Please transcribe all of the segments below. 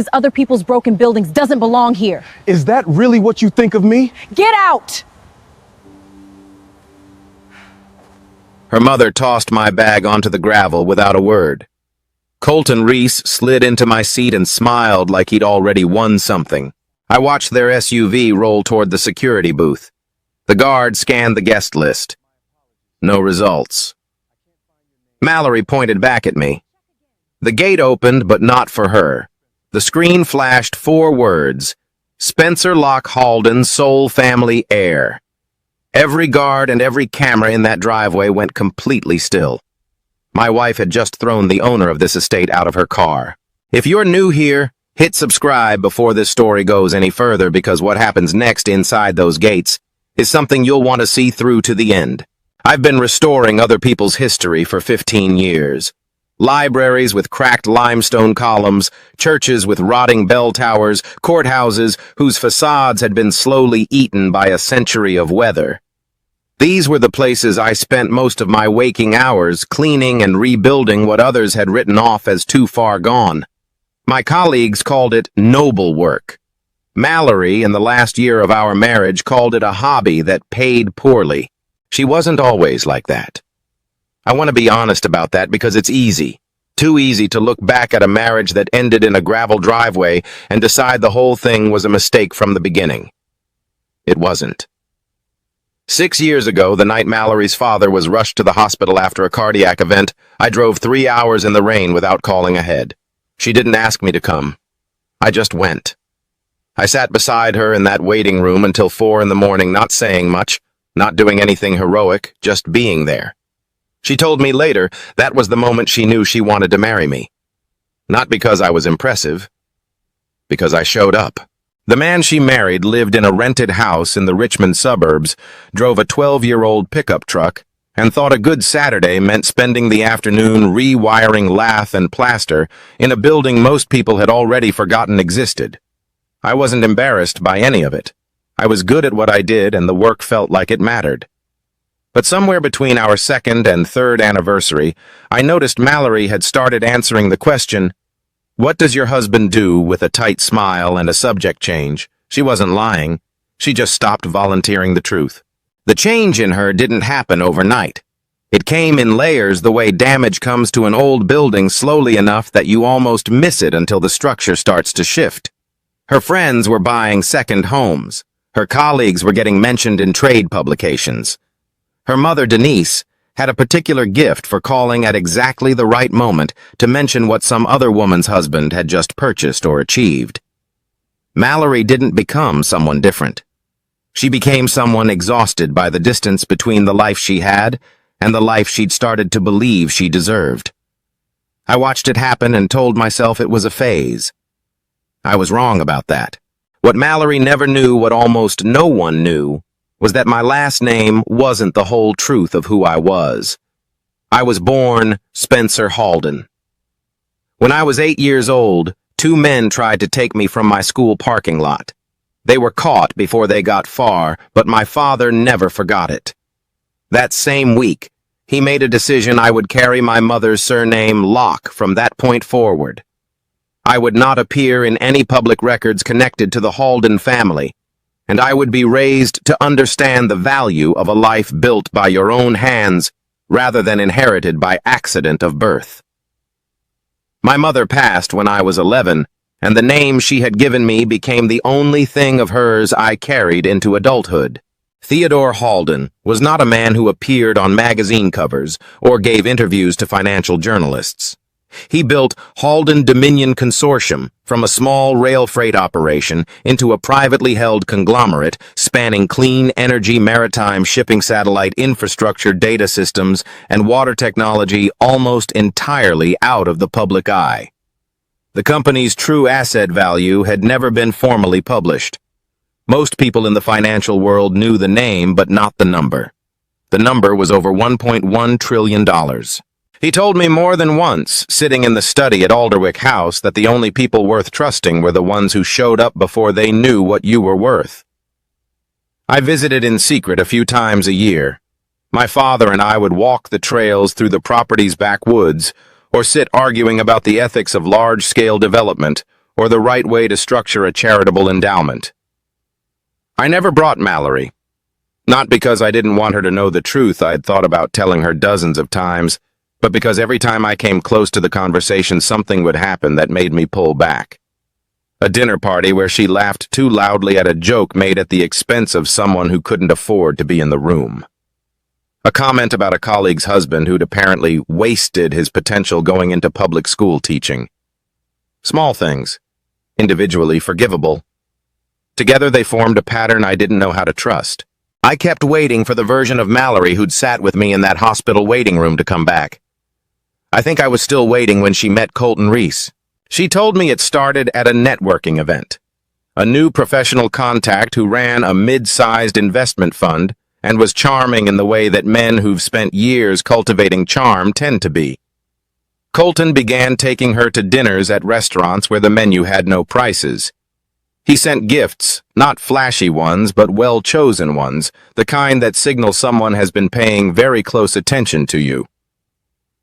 because other people's broken buildings doesn't belong here. Is that really what you think of me? Get out! Her mother tossed my bag onto the gravel without a word. Colton Reese slid into my seat and smiled like he'd already won something. I watched their SUV roll toward the security booth. The guard scanned the guest list. No results. Mallory pointed back at me. The gate opened, but not for her. The screen flashed 4 words: Spencer Locke Halden, Soul Family Heir. Every guard and every camera in that driveway went completely still. My wife had just thrown the owner of this estate out of her car. If you're new here, hit subscribe before this story goes any further, because what happens next inside those gates is something you'll want to see through to the end. I've been restoring other people's history for 15 years. Libraries with cracked limestone columns, churches with rotting bell towers, courthouses whose facades had been slowly eaten by a century of weather. These were the places I spent most of my waking hours cleaning and rebuilding what others had written off as too far gone. My colleagues called it noble work. Mallory, in the last year of our marriage, called it a hobby that paid poorly. She wasn't always like that. I want to be honest about that because it's easy. Too easy to look back at a marriage that ended in a gravel driveway and decide the whole thing was a mistake from the beginning. It wasn't. 6 years ago, the night Mallory's father was rushed to the hospital after a cardiac event, I drove 3 hours in the rain without calling ahead. She didn't ask me to come. I just went. I sat beside her in that waiting room until 4 in the morning, not saying much, not doing anything heroic, just being there. She told me later that was the moment she knew she wanted to marry me. Not because I was impressive, because I showed up. The man she married lived in a rented house in the Richmond suburbs, drove a 12-year-old pickup truck, and thought a good Saturday meant spending the afternoon rewiring lath and plaster in a building most people had already forgotten existed. I wasn't embarrassed by any of it. I was good at what I did, and the work felt like it mattered. But somewhere between our 2nd and 3rd anniversary, I noticed Mallory had started answering the question, "What does your husband do?" with a tight smile and a subject change. She wasn't lying. She just stopped volunteering the truth. The change in her didn't happen overnight. It came in layers, the way damage comes to an old building slowly enough that you almost miss it until the structure starts to shift. Her friends were buying second homes. Her colleagues were getting mentioned in trade publications. Her mother, Denise, had a particular gift for calling at exactly the right moment to mention what some other woman's husband had just purchased or achieved. Mallory didn't become someone different. She became someone exhausted by the distance between the life she had and the life she'd started to believe she deserved. I watched it happen and told myself it was a phase. I was wrong about that. What Mallory never knew, what almost no one knew, was that my last name wasn't the whole truth of who I was. I was born Spencer Halden. When I was 8 years old, 2 men tried to take me from my school parking lot. They were caught before they got far, but my father never forgot it. That same week, he made a decision I would carry my mother's surname Locke from that point forward. I would not appear in any public records connected to the Halden family, and I would be raised to understand the value of a life built by your own hands rather than inherited by accident of birth. My mother passed when I was 11, and the name she had given me became the only thing of hers I carried into adulthood. Theodore Halden was not a man who appeared on magazine covers or gave interviews to financial journalists. He built Halden Dominion Consortium from a small rail freight operation into a privately held conglomerate spanning clean energy, maritime shipping, satellite infrastructure, data systems, and water technology almost entirely out of the public eye. The company's true asset value had never been formally published. Most people in the financial world knew the name, but not the number. The number was over $1.1 trillion. He told me more than once, sitting in the study at Alderwick House, that the only people worth trusting were the ones who showed up before they knew what you were worth. I visited in secret a few times a year. My father and I would walk the trails through the property's backwoods, or sit arguing about the ethics of large-scale development, or the right way to structure a charitable endowment. I never brought Mallory. Not because I didn't want her to know the truth I'd thought about telling her dozens of times, but because every time I came close to the conversation, something would happen that made me pull back. A dinner party where she laughed too loudly at a joke made at the expense of someone who couldn't afford to be in the room. A comment about a colleague's husband who'd apparently wasted his potential going into public school teaching. Small things, individually forgivable. Together they formed a pattern I didn't know how to trust. I kept waiting for the version of Mallory who'd sat with me in that hospital waiting room to come back. I think I was still waiting when she met Colton Reese. She told me it started at a networking event. A new professional contact who ran a mid-sized investment fund and was charming in the way that men who've spent years cultivating charm tend to be. Colton began taking her to dinners at restaurants where the menu had no prices. He sent gifts, not flashy ones, but well-chosen ones, the kind that signal someone has been paying very close attention to you.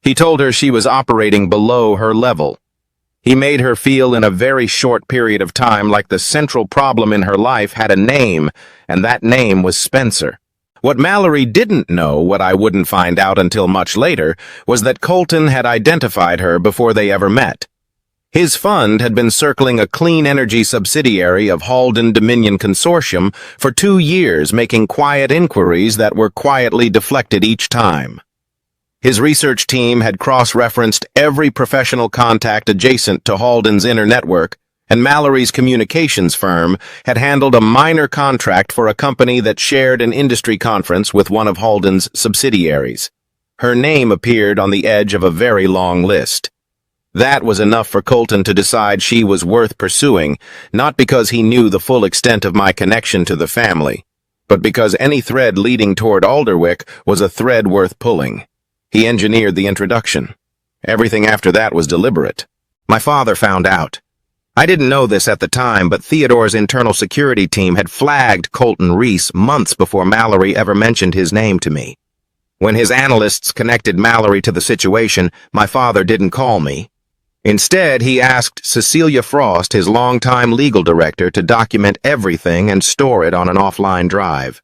He told her she was operating below her level. He made her feel in a very short period of time like the central problem in her life had a name, and that name was Spencer. What Mallory didn't know, what I wouldn't find out until much later, was that Colton had identified her before they ever met. His fund had been circling a clean energy subsidiary of Halden Dominion Consortium for 2 years, making quiet inquiries that were quietly deflected each time. His research team had cross-referenced every professional contact adjacent to Halden's inner network, and Mallory's communications firm had handled a minor contract for a company that shared an industry conference with one of Halden's subsidiaries. Her name appeared on the edge of a very long list. That was enough for Colton to decide she was worth pursuing, not because he knew the full extent of my connection to the family, but because any thread leading toward Alderwick was a thread worth pulling. He engineered the introduction. Everything after that was deliberate. My father found out. I didn't know this at the time, but Theodore's internal security team had flagged Colton Reese months before Mallory ever mentioned his name to me. When his analysts connected Mallory to the situation, my father didn't call me. Instead, he asked Cecilia Frost, his longtime legal director, to document everything and store it on an offline drive.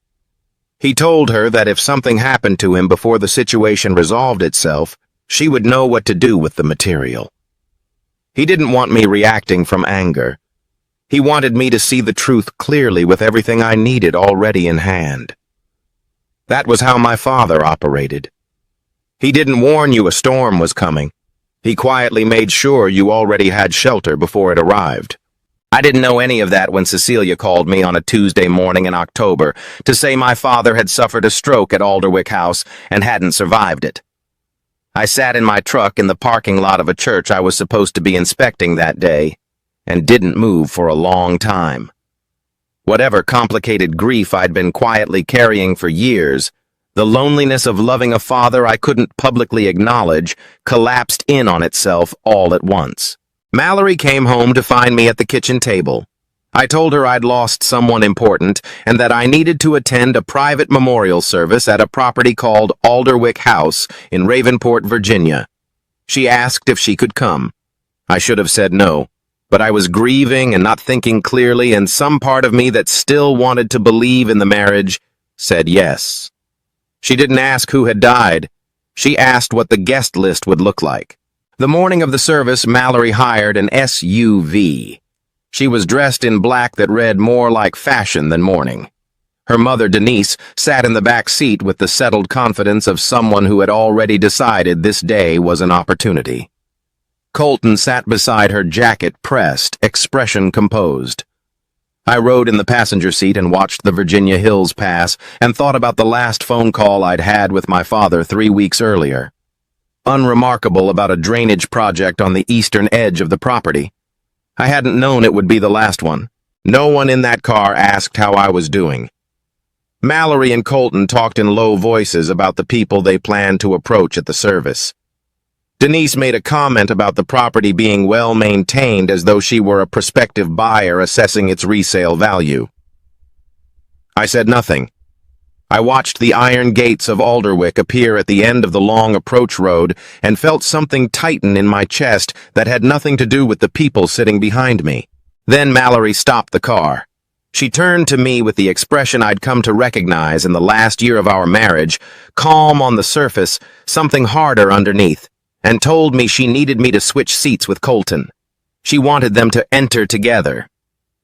He told her that if something happened to him before the situation resolved itself, she would know what to do with the material. He didn't want me reacting from anger. He wanted me to see the truth clearly with everything I needed already in hand. That was how my father operated. He didn't warn you a storm was coming. He quietly made sure you already had shelter before it arrived. I didn't know any of that when Cecilia called me on a Tuesday morning in October to say my father had suffered a stroke at Alderwick House and hadn't survived it. I sat in my truck in the parking lot of a church I was supposed to be inspecting that day, and didn't move for a long time. Whatever complicated grief I'd been quietly carrying for years, the loneliness of loving a father I couldn't publicly acknowledge collapsed in on itself all at once. Mallory came home to find me at the kitchen table. I told her I'd lost someone important and that I needed to attend a private memorial service at a property called Alderwick House in Ravenport, Virginia. She asked if she could come. I should have said no, but I was grieving and not thinking clearly, and some part of me that still wanted to believe in the marriage said yes. She didn't ask who had died. She asked what the guest list would look like. The morning of the service, Mallory hired an SUV. She was dressed in black that read more like fashion than mourning. Her mother, Denise, sat in the back seat with the settled confidence of someone who had already decided this day was an opportunity. Colton sat beside her, jacket pressed, expression composed. I rode in the passenger seat and watched the Virginia hills pass and thought about the last phone call I'd had with my father 3 weeks earlier. Unremarkable about a drainage project on the eastern edge of the property. I hadn't known it would be the last one. No one in that car asked how I was doing. Mallory and Colton talked in low voices about the people they planned to approach at the service. Denise made a comment about the property being well maintained as though she were a prospective buyer assessing its resale value. I said nothing. I watched the iron gates of Alderwick appear at the end of the long approach road and felt something tighten in my chest that had nothing to do with the people sitting behind me. Then Mallory stopped the car. She turned to me with the expression I'd come to recognize in the last year of our marriage, calm on the surface, something harder underneath, and told me she needed me to switch seats with Colton. She wanted them to enter together.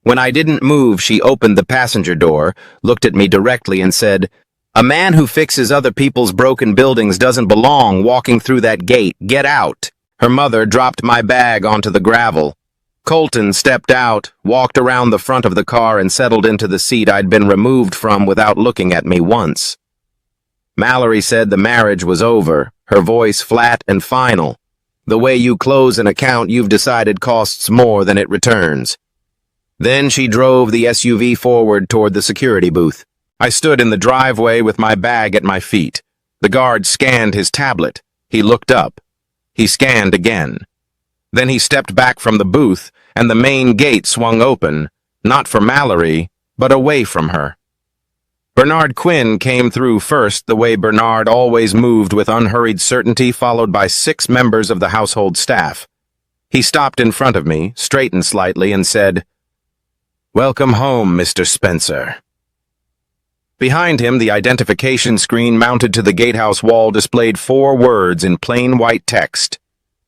When I didn't move, she opened the passenger door, looked at me directly and said, "A man who fixes other people's broken buildings doesn't belong walking through that gate. Get out." Her mother dropped my bag onto the gravel. Colton stepped out, walked around the front of the car and settled into the seat I'd been removed from without looking at me once. Mallory said the marriage was over, her voice flat and final. "The way you close an account you've decided costs more than it returns." Then she drove the SUV forward toward the security booth. I stood in the driveway with my bag at my feet. The guard scanned his tablet. He looked up. He scanned again. Then he stepped back from the booth, and the main gate swung open, not for Mallory, but away from her. Bernard Quinn came through first, the way Bernard always moved, with unhurried certainty, followed by 6 members of the household staff. He stopped in front of me, straightened slightly, and said, "Welcome home, Mr. Spencer." Behind him, the identification screen mounted to the gatehouse wall displayed 4 words in plain white text.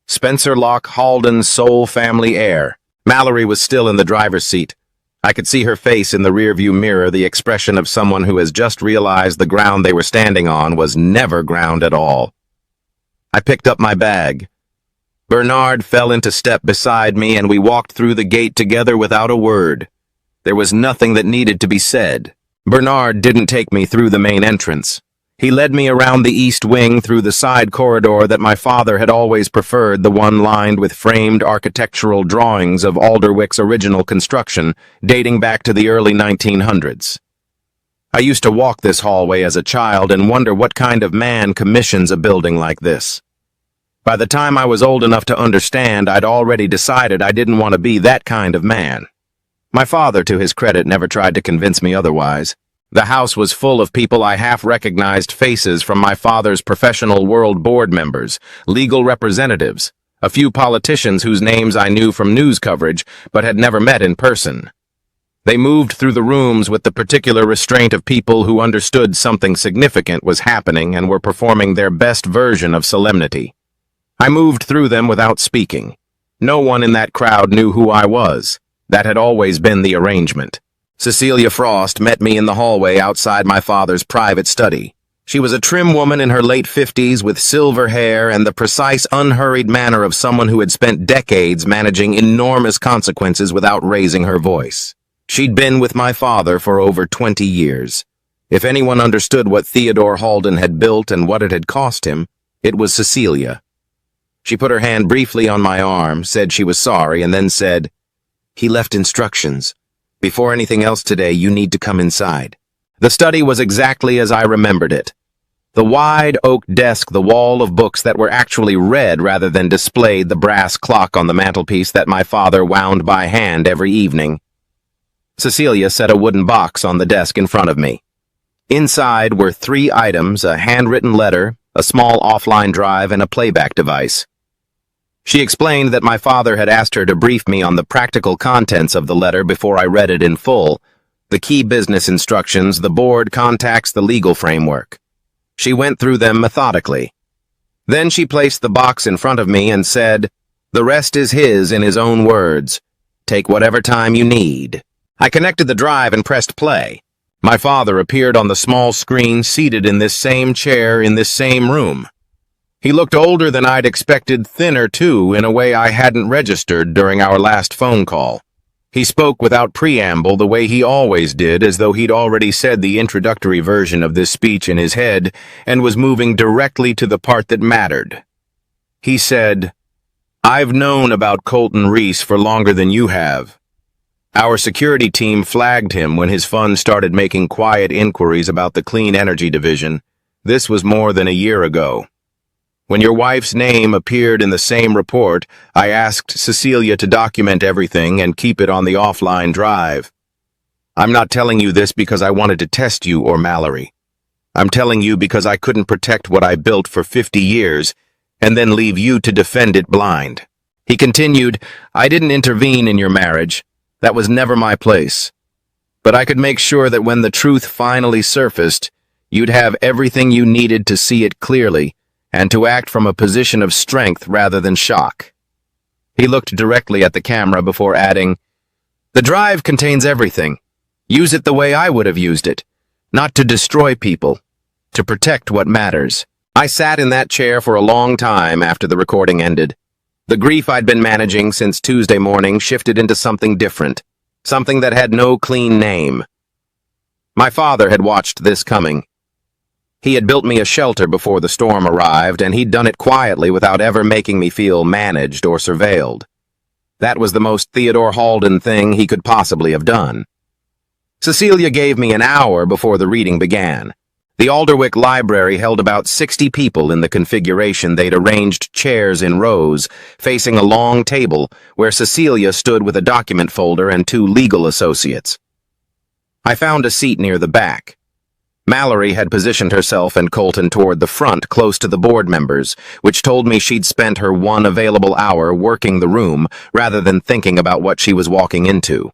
Spencer Locke Halden, sole family heir. Mallory was still in the driver's seat. I could see her face in the rearview mirror, the expression of someone who has just realized the ground they were standing on was never ground at all. I picked up my bag. Bernard fell into step beside me, and we walked through the gate together without a word. There was nothing that needed to be said. Bernard didn't take me through the main entrance. He led me around the east wing through the side corridor that my father had always preferred, the one lined with framed architectural drawings of Alderwick's original construction, dating back to the early 1900s. I used to walk this hallway as a child and wonder what kind of man commissions a building like this. By the time I was old enough to understand, I'd already decided I didn't want to be that kind of man. My father, to his credit, never tried to convince me otherwise. The house was full of people I half-recognized faces from my father's professional world board members, legal representatives, a few politicians whose names I knew from news coverage but had never met in person. They moved through the rooms with the particular restraint of people who understood something significant was happening and were performing their best version of solemnity. I moved through them without speaking. No one in that crowd knew who I was. That had always been the arrangement. Cecilia Frost met me in the hallway outside my father's private study. She was a trim woman in her late 50s with silver hair and the precise, unhurried manner of someone who had spent decades managing enormous consequences without raising her voice. She'd been with my father for over 20 years. If anyone understood what Theodore Halden had built and what it had cost him, it was Cecilia. She put her hand briefly on my arm, said she was sorry, and then said, "He left instructions. Before anything else today, you need to come inside." The study was exactly as I remembered it. The wide oak desk, the wall of books that were actually read rather than displayed, the brass clock on the mantelpiece that my father wound by hand every evening. Cecilia set a wooden box on the desk in front of me. Inside were 3 items, a handwritten letter, a small offline drive, and a playback device. She explained that my father had asked her to brief me on the practical contents of the letter before I read it in full. The key business instructions, the board contacts, the legal framework. She went through them methodically. Then she placed the box in front of me and said, "The rest is his in his own words. Take whatever time you need." I connected the drive and pressed play. My father appeared on the small screen, seated in this same chair in this same room. He looked older than I'd expected, thinner too, in a way I hadn't registered during our last phone call. He spoke without preamble, the way he always did, as though he'd already said the introductory version of this speech in his head and was moving directly to the part that mattered. He said, "I've known about Colton Reese for longer than you have. Our security team flagged him when his fund started making quiet inquiries about the clean energy division. This was more than a year ago. When your wife's name appeared in the same report, I asked Cecilia to document everything and keep it on the offline drive. I'm not telling you this because I wanted to test you or Mallory. I'm telling you because I couldn't protect what I built for 50 years and then leave you to defend it blind. He continued, I didn't intervene in your marriage. That was never my place. But I could make sure that when the truth finally surfaced, you'd have everything you needed to see it clearly and to act from a position of strength rather than shock. He looked directly at the camera before adding, The drive contains everything. Use it the way I would have used it. Not to destroy people, to protect what matters. I sat in that chair for a long time after the recording ended. The grief I'd been managing since Tuesday morning shifted into something different, something that had no clean name. My father had watched this coming. He had built me a shelter before the storm arrived, and he'd done it quietly without ever making me feel managed or surveilled. That was the most Theodore Halden thing he could possibly have done. Cecilia gave me an hour before the reading began. The Alderwick Library held about 60 people in the configuration. They'd arranged chairs in rows, facing a long table where Cecilia stood with a document folder and 2 legal associates. I found a seat near the back. Mallory had positioned herself and Colton toward the front, close to the board members, which told me she'd spent her one available hour working the room rather than thinking about what she was walking into.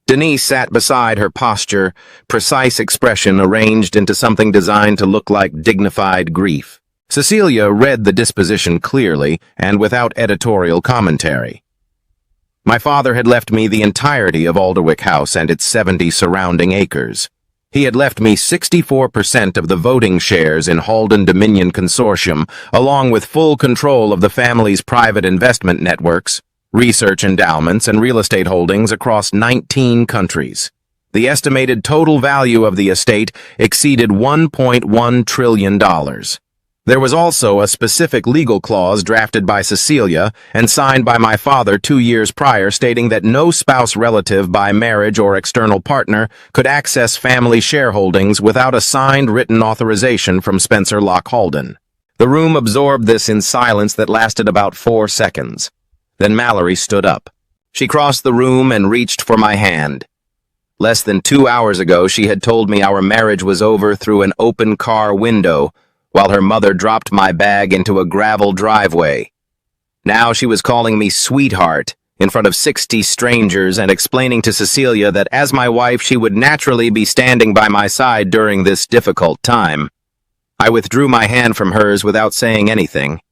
Denise sat beside her posture, precise expression arranged into something designed to look like dignified grief. Cecilia read the disposition clearly and without editorial commentary. My father had left me the entirety of Alderwick House and its 70 surrounding acres. He had left me 64% of the voting shares in Halden Dominion Consortium, along with full control of the family's private investment networks, research endowments, and real estate holdings across 19 countries. The estimated total value of the estate exceeded $1.1 trillion. There was also a specific legal clause drafted by Cecilia and signed by my father 2 years prior stating that no spouse relative by marriage or external partner could access family shareholdings without a signed written authorization from Spencer Locke Halden. The room absorbed this in silence that lasted about 4 seconds. Then Mallory stood up. She crossed the room and reached for my hand. Less than 2 hours ago, she had told me our marriage was over through an open car window, while her mother dropped my bag into a gravel driveway. Now she was calling me sweetheart in front of 60 strangers and explaining to Cecilia that as my wife, she would naturally be standing by my side during this difficult time. I withdrew my hand from hers without saying anything.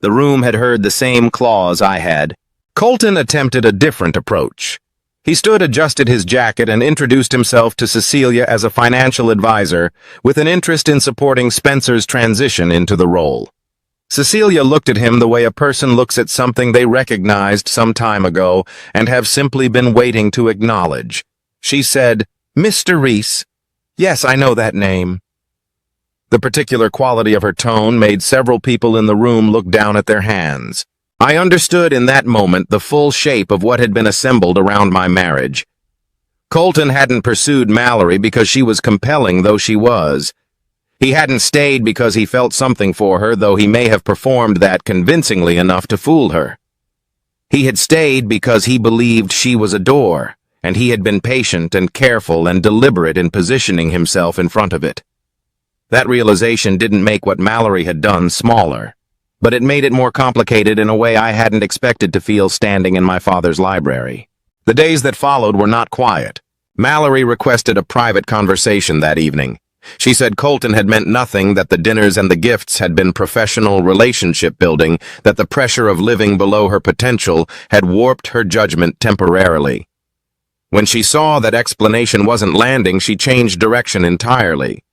The room had heard the same clause I had. Colton attempted a different approach. He stood, adjusted his jacket, and introduced himself to Cecilia as a financial advisor with an interest in supporting Spencer's transition into the role. Cecilia looked at him the way a person looks at something they recognized some time ago and have simply been waiting to acknowledge. She said, "Mr. Reese." "Yes, I know that name." The particular quality of her tone made several people in the room look down at their hands. I understood in that moment the full shape of what had been assembled around my marriage. Colton hadn't pursued Mallory because she was compelling, though she was. He hadn't stayed because he felt something for her, though he may have performed that convincingly enough to fool her. He had stayed because he believed she was a door, and he had been patient and careful and deliberate in positioning himself in front of it. That realization didn't make what Mallory had done smaller, but it made it more complicated in a way I hadn't expected to feel standing in my father's library. The days that followed were not quiet. Mallory requested a private conversation that evening. She said Colton had meant nothing, that the dinners and the gifts had been professional relationship building, that the pressure of living below her potential had warped her judgment temporarily. When she saw that explanation wasn't landing, she changed direction entirely.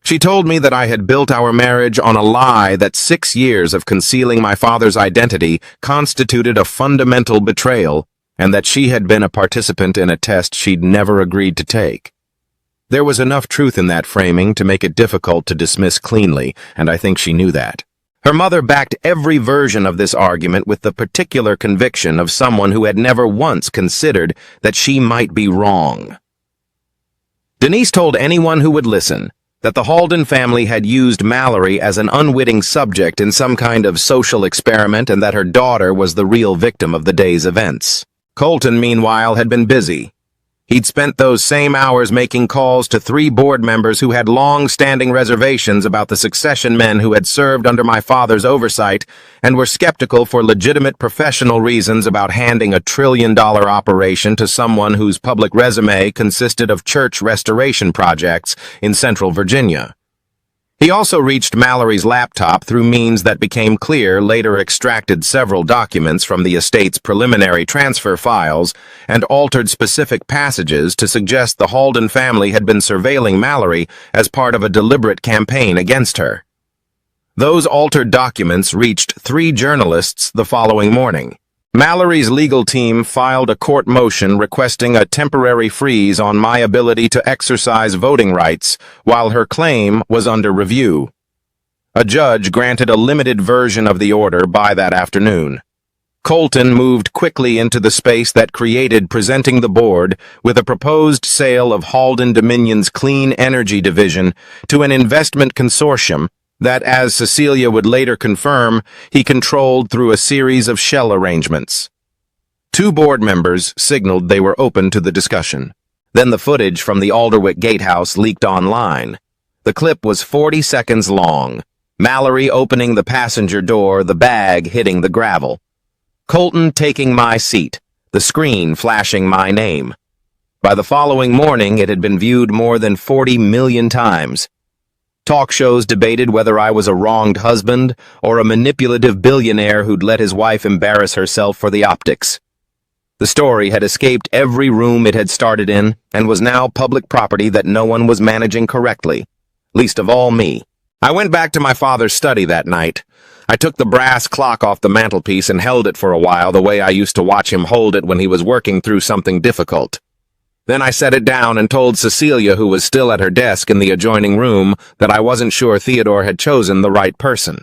She told me that I had built our marriage on a lie, that 6 years of concealing my father's identity constituted a fundamental betrayal, and that she had been a participant in a test she'd never agreed to take. There was enough truth in that framing to make it difficult to dismiss cleanly, and I think she knew that. Her mother backed every version of this argument with the particular conviction of someone who had never once considered that she might be wrong. Denise told anyone who would listen that the Halden family had used Mallory as an unwitting subject in some kind of social experiment and that her daughter was the real victim of the day's events. Colton, meanwhile, had been busy. He'd spent those same hours making calls to 3 board members who had long-standing reservations about the succession men who had served under my father's oversight and were skeptical for legitimate professional reasons about handing a trillion-dollar operation to someone whose public resume consisted of church restoration projects in Central Virginia. He also reached Mallory's laptop through means that became clear, later extracted several documents from the estate's preliminary transfer files, and altered specific passages to suggest the Halden family had been surveilling Mallory as part of a deliberate campaign against her. Those altered documents reached 3 journalists the following morning. Mallory's legal team filed a court motion requesting a temporary freeze on my ability to exercise voting rights while her claim was under review. A judge granted a limited version of the order by that afternoon. Colton moved quickly into the space that created presenting the board with a proposed sale of Halden Dominion's clean energy division to an investment consortium that, as Cecilia would later confirm, he controlled through a series of shell arrangements. 2 board members signaled they were open to the discussion. Then the footage from the Alderwick Gatehouse leaked online. The clip was 40 seconds long. Mallory opening the passenger door, the bag hitting the gravel. Colton taking my seat, the screen flashing my name. By the following morning, it had been viewed more than 40 million times. Talk shows debated whether I was a wronged husband or a manipulative billionaire who'd let his wife embarrass herself for the optics. The story had escaped every room it had started in and was now public property that no one was managing correctly, least of all me. I went back to my father's study that night. I took the brass clock off the mantelpiece and held it for a while the way I used to watch him hold it when he was working through something difficult. Then I set it down and told Cecilia, who was still at her desk in the adjoining room, that I wasn't sure Theodore had chosen the right person.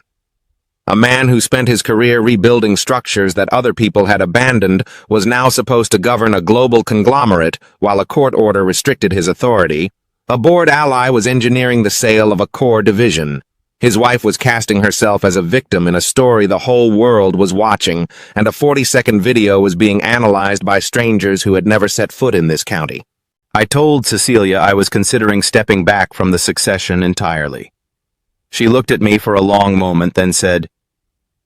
A man who spent his career rebuilding structures that other people had abandoned was now supposed to govern a global conglomerate while a court order restricted his authority. A board ally was engineering the sale of a core division. His wife was casting herself as a victim in a story the whole world was watching, and a 40-second video was being analyzed by strangers who had never set foot in this county. I told Cecilia I was considering stepping back from the succession entirely. She looked at me for a long moment, then said,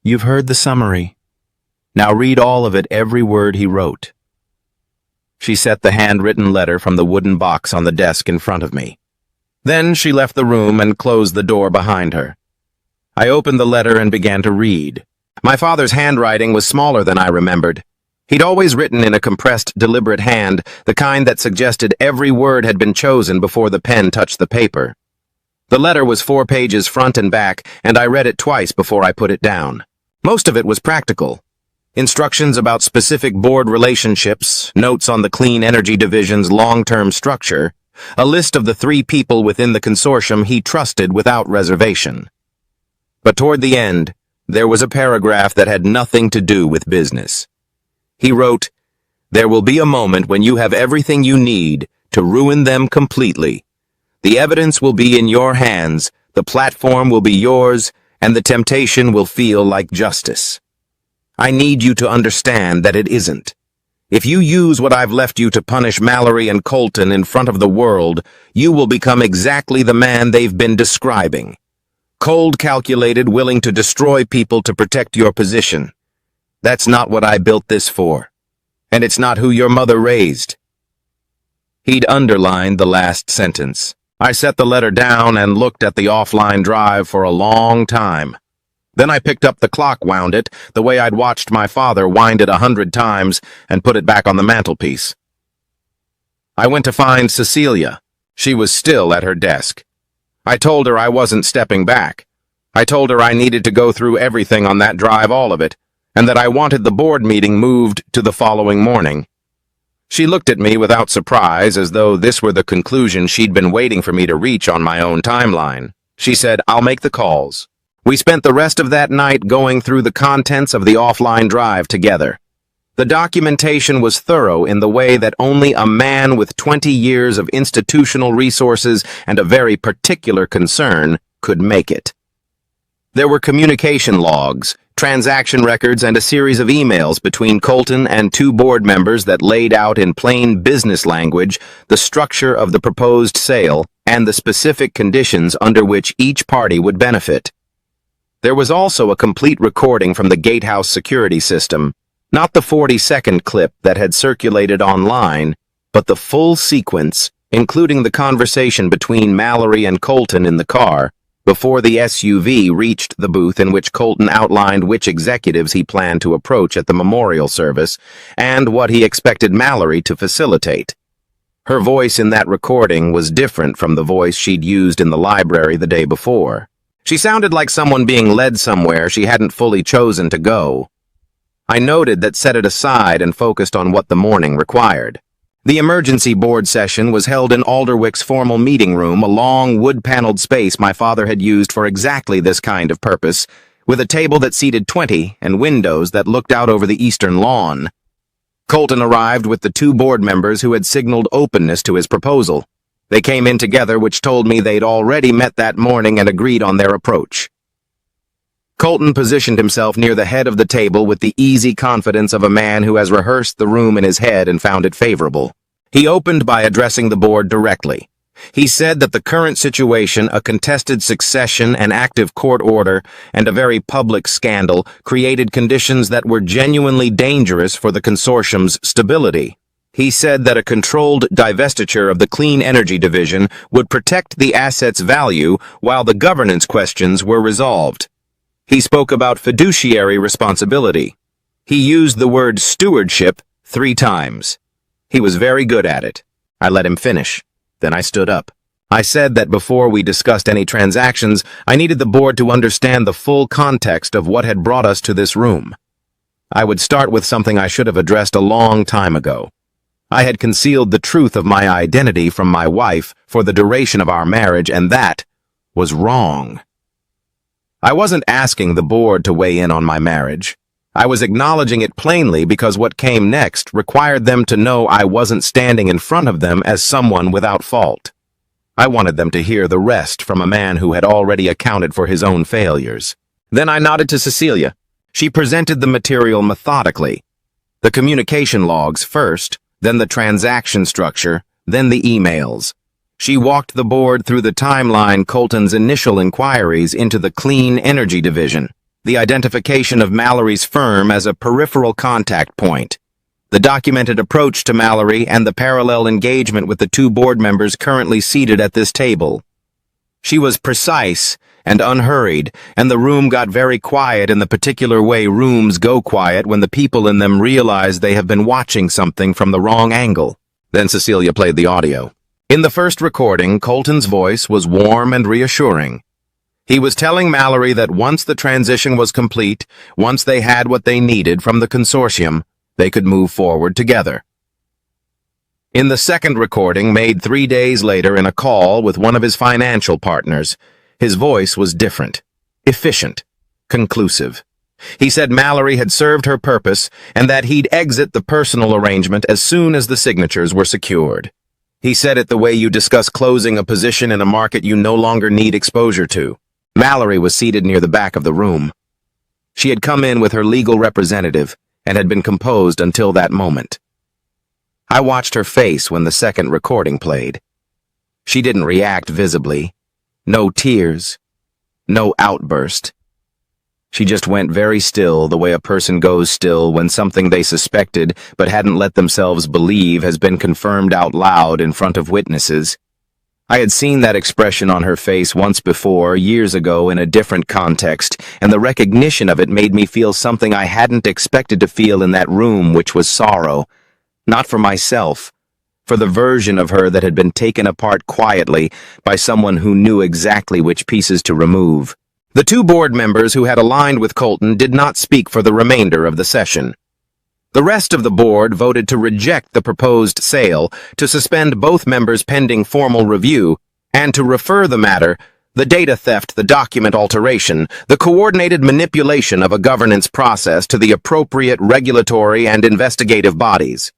"You've heard the summary. Now read all of it, every word he wrote." She set the handwritten letter from the wooden box on the desk in front of me. Then she left the room and closed the door behind her. I opened the letter and began to read. My father's handwriting was smaller than I remembered. He'd always written in a compressed, deliberate hand, the kind that suggested every word had been chosen before the pen touched the paper. The letter was 4 pages front and back, and I read it twice before I put it down. Most of it was practical. Instructions about specific board relationships, notes on the clean energy division's long-term structure, a list of the 3 people within the consortium he trusted without reservation. But toward the end, there was a paragraph that had nothing to do with business. He wrote, "There will be a moment when you have everything you need to ruin them completely. The evidence will be in your hands, the platform will be yours, and the temptation will feel like justice. I need you to understand that it isn't. If you use what I've left you to punish Mallory and Colton in front of the world, you will become exactly the man they've been describing. Cold calculated, willing to destroy people to protect your position. That's not what I built this for. And it's not who your mother raised." He'd underlined the last sentence. I set the letter down and looked at the offline drive for a long time. Then I picked up the clock, wound it, the way I'd watched my father wind it 100 times, and put it back on the mantelpiece. I went to find Cecilia. She was still at her desk. I told her I wasn't stepping back. I told her I needed to go through everything on that drive, all of it, and that I wanted the board meeting moved to the following morning. She looked at me without surprise, as though this were the conclusion she'd been waiting for me to reach on my own timeline. She said, "I'll make the calls." We spent the rest of that night going through the contents of the offline drive together. The documentation was thorough in the way that only a man with 20 years of institutional resources and a very particular concern could make it. There were communication logs, transaction records, and a series of emails between Colton and two board members that laid out in plain business language the structure of the proposed sale and the specific conditions under which each party would benefit. There was also a complete recording from the gatehouse security system, not the 40-second clip that had circulated online, but the full sequence, including the conversation between Mallory and Colton in the car, before the SUV reached the booth in which Colton outlined which executives he planned to approach at the memorial service and what he expected Mallory to facilitate. Her voice in that recording was different from the voice she'd used in the library the day before. She sounded like someone being led somewhere she hadn't fully chosen to go. I noted that, set it aside and focused on what the morning required. The emergency board session was held in Alderwick's formal meeting room, a long wood-paneled space my father had used for exactly this kind of purpose, with a table that seated 20 and windows that looked out over the eastern lawn. Colton arrived with the two board members who had signaled openness to his proposal. They came in together, which told me they'd already met that morning and agreed on their approach. Colton positioned himself near the head of the table with the easy confidence of a man who has rehearsed the room in his head and found it favorable. He opened by addressing the board directly. He said that the current situation, a contested succession, an active court order, and a very public scandal created conditions that were genuinely dangerous for the consortium's stability. He said that a controlled divestiture of the clean energy division would protect the asset's value while the governance questions were resolved. He spoke about fiduciary responsibility. He used the word stewardship 3 times. He was very good at it. I let him finish. Then I stood up. I said that before we discussed any transactions, I needed the board to understand the full context of what had brought us to this room. I would start with something I should have addressed a long time ago. I had concealed the truth of my identity from my wife for the duration of our marriage, and that was wrong. I wasn't asking the board to weigh in on my marriage. I was acknowledging it plainly because what came next required them to know I wasn't standing in front of them as someone without fault. I wanted them to hear the rest from a man who had already accounted for his own failures. Then I nodded to Cecilia. She presented the material methodically. The communication logs first, then the transaction structure, then the emails. She walked the board through the timeline Colton's initial inquiries into the clean energy division, the identification of Mallory's firm as a peripheral contact point, the documented approach to Mallory, and the parallel engagement with the two board members currently seated at this table. She was precise and unhurried, and the room got very quiet in the particular way rooms go quiet when the people in them realize they have been watching something from the wrong angle. Then Cecilia played the audio. In the first recording, Colton's voice was warm and reassuring. He was telling Mallory that once the transition was complete, once they had what they needed from the consortium, they could move forward together. In the second recording, made 3 days later in a call with one of his financial partners, his voice was different, efficient, conclusive. He said Mallory had served her purpose and that he'd exit the personal arrangement as soon as the signatures were secured. He said it the way you discuss closing a position in a market you no longer need exposure to. Mallory was seated near the back of the room. She had come in with her legal representative and had been composed until that moment. I watched her face when the second recording played. She didn't react visibly. No tears. No outburst. She just went very still, the way a person goes still when something they suspected but hadn't let themselves believe has been confirmed out loud in front of witnesses. I had seen that expression on her face once before, years ago, in a different context, and the recognition of it made me feel something I hadn't expected to feel in that room, which was sorrow. Not for myself, for the version of her that had been taken apart quietly by someone who knew exactly which pieces to remove. The two board members who had aligned with Colton did not speak for the remainder of the session. The rest of the board voted to reject the proposed sale, to suspend both members pending formal review, and to refer the matter, the data theft, the document alteration, the coordinated manipulation of a governance process to the appropriate regulatory and investigative bodies.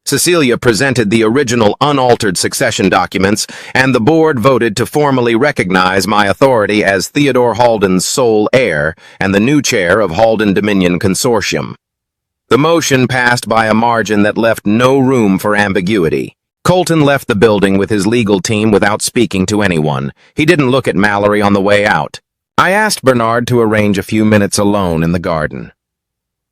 Cecilia presented the original unaltered succession documents, and the board voted to formally recognize my authority as Theodore Halden's sole heir and the new chair of Halden Dominion Consortium. The motion passed by a margin that left no room for ambiguity. Colton left the building with his legal team without speaking to anyone. He didn't look at Mallory on the way out. I asked Bernard to arrange a few minutes alone in the garden.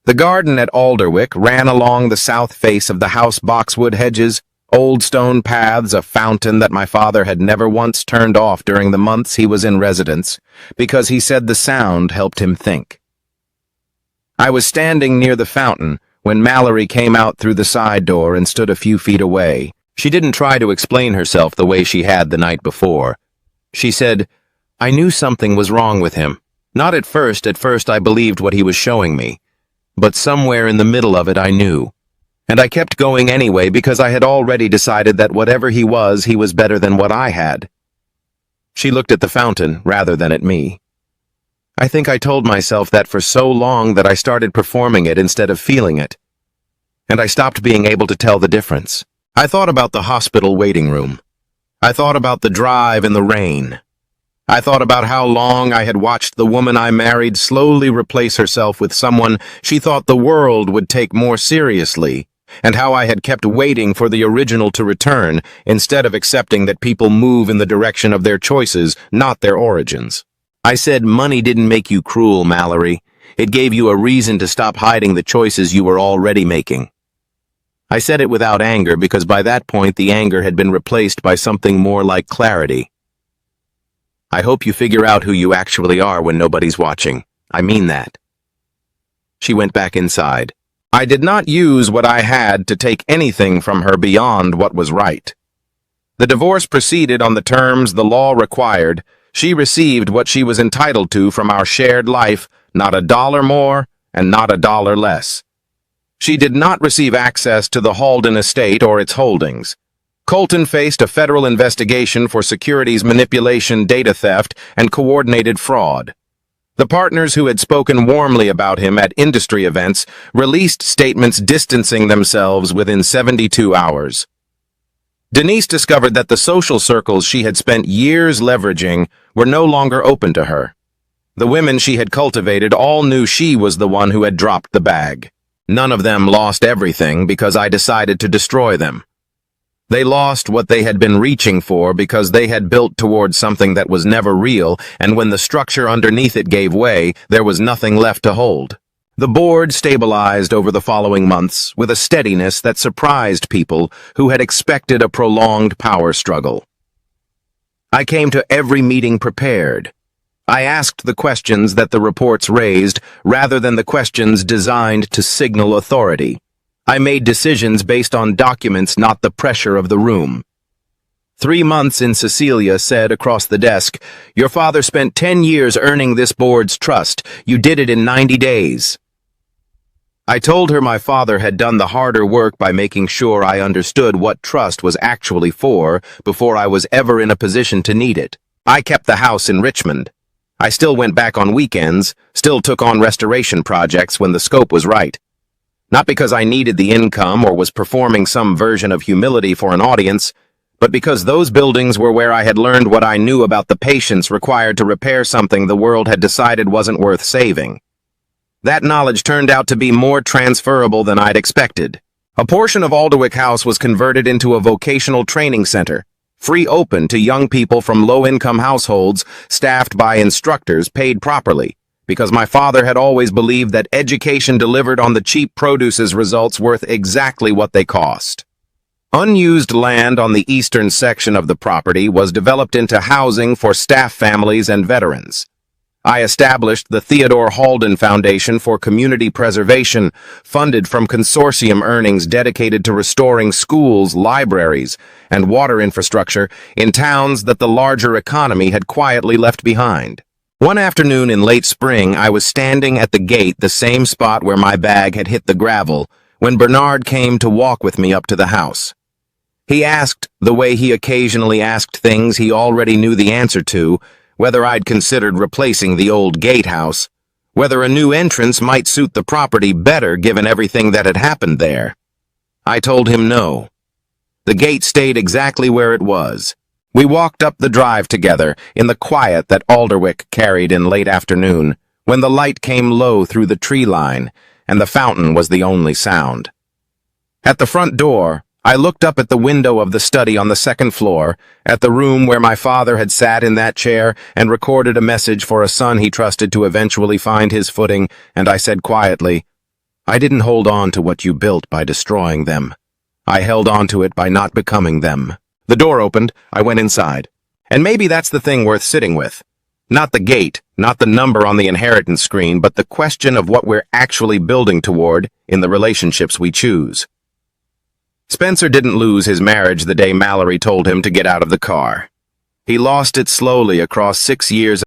The garden at Alderwick ran along the south face of the house, boxwood hedges, old stone paths, a fountain that my father had never once turned off during the months he was in residence, because he said the sound helped him think. I was standing near the fountain when Mallory came out through the side door and stood a few feet away. She didn't try to explain herself the way she had the night before. She said, "I knew something was wrong with him. Not at first I believed what he was showing me. But somewhere in the middle of it I knew. And I kept going anyway because I had already decided that whatever he was better than what I had." She looked at the fountain rather than at me. I think I told myself that for so long that I started performing it instead of feeling it. And I stopped being able to tell the difference. I thought about the hospital waiting room. I thought about the drive in the rain. I thought about how long I had watched the woman I married slowly replace herself with someone she thought the world would take more seriously, and how I had kept waiting for the original to return instead of accepting that people move in the direction of their choices, not their origins. I said, "Money didn't make you cruel, Mallory. It gave you a reason to stop hiding the choices you were already making." I said it without anger because by that point the anger had been replaced by something more like clarity. I hope you figure out who you actually are when nobody's watching. I mean that. She went back inside. I did not use what I had to take anything from her beyond what was right. The divorce proceeded on the terms the law required. She received what she was entitled to from our shared life, not a dollar more and not a dollar less. She did not receive access to the Halden estate or its holdings. Colton faced a federal investigation for securities manipulation, data theft, and coordinated fraud. The partners who had spoken warmly about him at industry events released statements distancing themselves within 72 hours. Denise discovered that the social circles she had spent years leveraging were no longer open to her. The women she had cultivated all knew she was the one who had dropped the bag. None of them lost everything because I decided to destroy them. They lost what they had been reaching for because they had built towards something that was never real, and when the structure underneath it gave way, there was nothing left to hold. The board stabilized over the following months with a steadiness that surprised people who had expected a prolonged power struggle. I came to every meeting prepared. I asked the questions that the reports raised rather than the questions designed to signal authority. I made decisions based on documents, not the pressure of the room. 3 months in, Cecilia said across the desk, "Your father spent 10 years earning this board's trust. You did it in 90 days. I told her my father had done the harder work by making sure I understood what trust was actually for before I was ever in a position to need it. I kept the house in Richmond. I still went back on weekends, still took on restoration projects when the scope was right. Not because I needed the income or was performing some version of humility for an audience, but because those buildings were where I had learned what I knew about the patience required to repair something the world had decided wasn't worth saving. That knowledge turned out to be more transferable than I'd expected. A portion of Alderwick House was converted into a vocational training center, free open to young people from low-income households, staffed by instructors paid properly, because my father had always believed that education delivered on the cheap produce's results worth exactly what they cost. Unused land on the eastern section of the property was developed into housing for staff families and veterans. I established the Theodore Halden Foundation for Community Preservation, funded from consortium earnings dedicated to restoring schools, libraries, and water infrastructure in towns that the larger economy had quietly left behind. One afternoon in late spring, I was standing at the gate, the same spot where my bag had hit the gravel, when Bernard came to walk with me up to the house. He asked, the way he occasionally asked things he already knew the answer to, whether I'd considered replacing the old gatehouse, whether a new entrance might suit the property better given everything that had happened there. I told him no. The gate stayed exactly where it was. We walked up the drive together, in the quiet that Alderwick carried in late afternoon, when the light came low through the tree line, and the fountain was the only sound. At the front door, I looked up at the window of the study on the second floor, at the room where my father had sat in that chair and recorded a message for a son he trusted to eventually find his footing, and I said quietly, "I didn't hold on to what you built by destroying them. I held on to it by not becoming them." The door opened, I went inside. And maybe that's the thing worth sitting with. Not the gate, not the number on the inheritance screen, but the question of what we're actually building toward in the relationships we choose. Spencer didn't lose his marriage the day Mallory told him to get out of the car. He lost it slowly across 6 years